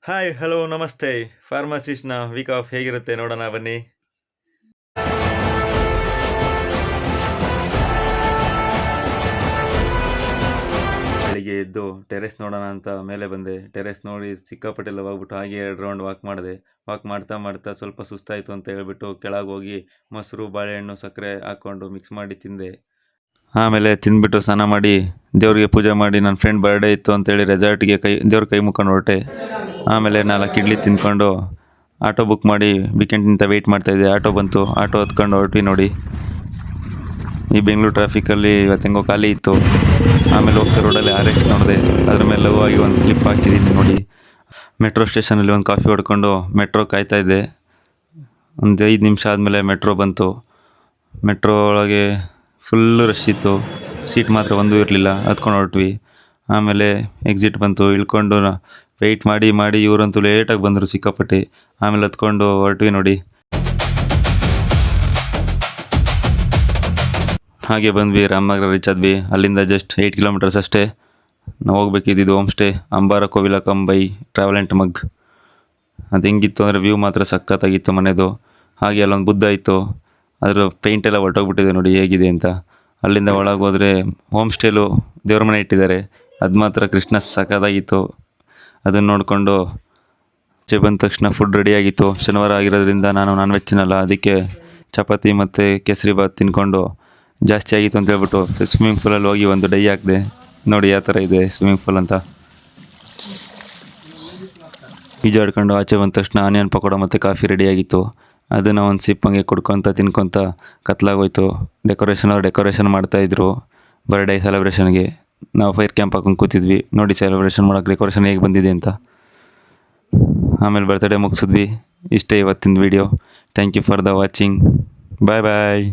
Hi hello ನಮಸ್ತೆ. ಫಾರ್ಮಸಿಸ್ಟ್ನ weak of ಹೇಗಿರುತ್ತೆ ನೋಡೋಣ ಬನ್ನಿ. ಬೆಳಿಗ್ಗೆ ಎದ್ದು ಟೆರೆಸ್ ನೋಡೋಣ ಅಂತ ಮೇಲೆ ಬಂದೆ. ಟೆರೆಸ್ ನೋಡಿ ಸಿಕ್ಕಾಪಟ್ಟೆ ಹೋಗ್ಬಿಟ್ಟು ಹಾಗೆ 2 ರೌಂಡ್ ವಾಕ್ ಮಾಡಿದೆ. ವಾಕ್ ಮಾಡ್ತಾ ಸ್ವಲ್ಪ ಸುಸ್ತಾಯಿತು ಅಂತ ಹೇಳ್ಬಿಟ್ಟು ಕೆಳಗೆ ಹೋಗಿ ಮೊಸರು, ಬಾಳೆಹಣ್ಣು, ಸಕ್ಕರೆ ಹಾಕ್ಕೊಂಡು ಮಿಕ್ಸ್ ಮಾಡಿ ತಿಂದೆ. ಆಮೇಲೆ ತಿಂದ್ಬಿಟ್ಟು ಸ್ನಾನ ಮಾಡಿ ದೇವ್ರಿಗೆ ಪೂಜೆ ಮಾಡಿ ನನ್ನ ಫ್ರೆಂಡ್ ಬರ್ಡೇ ಇತ್ತು ಅಂತೇಳಿ ರೆಸಾರ್ಟ್ಗೆ ದೇವ್ರ ಕೈ ಮುಕ್ಕೊಂಡು ಹೊರಟೆ. ಆಮೇಲೆ 4 ಇಡ್ಲಿ ತಿಂದ್ಕೊಂಡು ಆಟೋ ಬುಕ್ ಮಾಡಿ ವೀಕೆಂಡ್ನಿಂದ ವೆಯ್ಟ್ ಮಾಡ್ತಾಯಿದ್ದೆ. ಆಟೋ ಬಂತು. ಆಟೋ ಹತ್ಕೊಂಡು ಹೊರಟ್ವಿ ನೋಡಿ. ಈ ಬೆಂಗಳೂರು ಟ್ರಾಫಿಕಲ್ಲಿ ಇವತ್ತು ಹೆಂಗೋ ಖಾಲಿ ಇತ್ತು. ಆಮೇಲೆ ಹೋಗ್ತಾ ರೋಡಲ್ಲಿ RX ನೋಡಿದೆ. ಅದ್ರ ಮೇಲೆ ಲವ್ ಆಗಿ ಒಂದು ಕ್ಲಿಪ್ ಹಾಕಿದ್ದೀನಿ ನೋಡಿ. ಮೆಟ್ರೋ ಸ್ಟೇಷನಲ್ಲಿ ಒಂದು ಕಾಫಿ ಹೊಡ್ಕೊಂಡು ಮೆಟ್ರೋ ಕಾಯ್ತಾ ಇದ್ದೆ. ಒಂದು 5 ನಿಮಿಷ ಆದಮೇಲೆ ಮೆಟ್ರೋ ಬಂತು. ಮೆಟ್ರೋ ಒಳಗೆ ಫುಲ್ಲು ರಶ್ ಇತ್ತು. ಸೀಟ್ ಮಾತ್ರ ಒಂದೂ ಇರಲಿಲ್ಲ. ಹತ್ಕೊಂಡು ಹೊರಟ್ವಿ. ಆಮೇಲೆ ಎಕ್ಸಿಟ್ ಬಂತು. ಇಳ್ಕೊಂಡು ವೆಯ್ಟ್ ಮಾಡಿ ಇವರಂತೂ ಲೇಟಾಗಿ ಬಂದರು ಸಿಕ್ಕಾಪಟ್ಟೆ. ಆಮೇಲೆ ಹತ್ಕೊಂಡು ಹೊರಟ್ವಿ ನೋಡಿ. ಹಾಗೆ ಬಂದ್ವಿ. ರಾಮನಗರ ರೀಚ್ ಆದ್ವಿ. ಅಲ್ಲಿಂದ ಜಸ್ಟ್ 8 ಕಿಲೋಮೀಟರ್ಸ್ ಅಷ್ಟೇ. ನಾವು ಹೋಗ್ಬೇಕಿದ್ದು ಹೋಮ್ ಸ್ಟೇ ಅಂಬಾರ ಕೋವಿಲ ಕಂಬೈ ಟ್ರಾವೆಲ್ ಆ್ಯಂಡ್ ಮಗ್. ಅದು ಹೆಂಗಿತ್ತು ಅಂದರೆ ವ್ಯೂ ಮಾತ್ರ ಸಖತ್ತಾಗಿತ್ತು ಮನೆದು. ಹಾಗೆ ಅಲ್ಲೊಂದು ಬುದ್ಧ ಇತ್ತು. ಅದರ ಪೇಂಟೆಲ್ಲ ಹೊರಟೋಗ್ಬಿಟ್ಟಿದೆ ನೋಡಿ ಹೇಗಿದೆ ಅಂತ. ಅಲ್ಲಿಂದ ಒಳಗೆ ಹೋದರೆ ಹೋಮ್ ಸ್ಟೇಲು ದೇವ್ರ ಮನೆ ಇಟ್ಟಿದ್ದಾರೆ. ಅದು ಮಾತ್ರ ಕೃಷ್ಣ ಸಖತ್ತಾಗಿತ್ತು. ಅದನ್ನು ನೋಡಿಕೊಂಡು ಬಂದ ತಕ್ಷಣ ಫುಡ್ ರೆಡಿಯಾಗಿತ್ತು. ಶನಿವಾರ ಆಗಿರೋದ್ರಿಂದ ನಾನು ನಾನ್ ವೆಜ್ ತಿನ್ನಲ್ಲ. ಅದಕ್ಕೆ ಚಪಾತಿ ಮತ್ತು ಕೇಸರಿ ಬಾತ್ ತಿನ್ಕೊಂಡು ಜಾಸ್ತಿ ಆಗಿತ್ತು ಅಂತ ಹೇಳ್ಬಿಟ್ಟು ಸ್ವಿಮ್ಮಿಂಗ್ ಪೂಲಲ್ಲಿ ಹೋಗಿ ಒಂದು ಡೈ ಹಾಕಿದೆ. ನೋಡಿ ಯಾವ ಥರ ಇದೆ ಸ್ವಿಮ್ಮಿಂಗ್ ಪೂಲ್ ಅಂತ. ಈಜಾಡ್ಕೊಂಡು ಆಚೆ ಬಂದ ತಕ್ಷಣ ಆನಿಯನ್ ಪಕೋಡ ಮತ್ತು ಕಾಫಿ ರೆಡಿಯಾಗಿತ್ತು. ಅದನ್ನು ಒಂದು ಸಿಪ್ ಹಂಗೆ ಕುಡ್ಕೊತ ತಿನ್ಕೊತ ಕತ್ಲಾಗೋಯ್ತು. ಡೆಕೋರೇಷನ್ ಮಾಡ್ತಾಯಿದ್ರು ಬರ್ಡೇ ಸೆಲೆಬ್ರೇಷನ್ಗೆ. ನಾವು ಫೈರ್ ಕ್ಯಾಂಪ್ ಹಾಕೊಂಡು ಕೂತಿದ್ವಿ ನೋಡಿ ಸೆಲೆಬ್ರೇಷನ್ ಮಾಡೋಕ್ಕೆ ಡೆಕೋರೇಷನ್ ಹೇಗೆ ಬಂದಿದೆ ಅಂತ. ಆಮೇಲೆ ಬರ್ತಡೇ ಮುಗಿಸಿದ್ವಿ. ಇಷ್ಟೇ ಇವತ್ತಿನ video. Thank you for the watching. Bye bye.